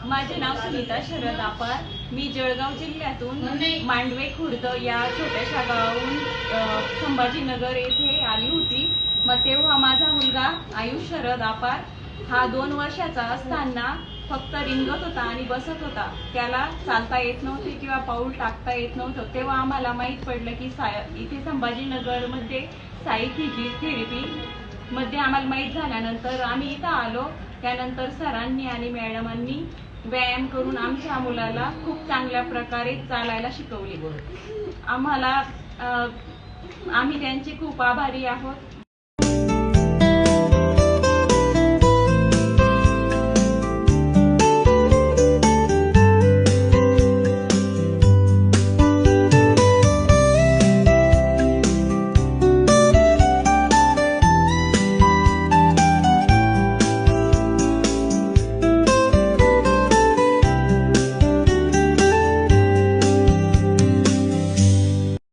माझे नाव सुनीता शरद अपार। मी जळगाव जिल्ह्यातून मांडवे खुर्द या छोट्याशा गावाहून संभाजीनगर येथे आली होती। मग तेव्हा माझा मुलगा आयुष शरद अपार हा 2 वर्षाचा असताना फक्त रिंगत होता आणि बसत होता। त्याला चालता येत नव्हते किंवा पाऊल टाकता येत नव्हतं। तेव्हा आम्हाला माहित पडलं की इथे संभाजीनगर मध्ये साई फिजिओथेरपी मध्ये आम्हाला माहित झाल्यानंतर आम्ही इथं आलो। त्यानंतर सरांनी आणि मॅडमांनी व्यायाम करून आमच्या मुलाला खूप चांगल्या प्रकारे चालायला शिकवले। आम्ही त्यांचे खूप आभारी आहोत।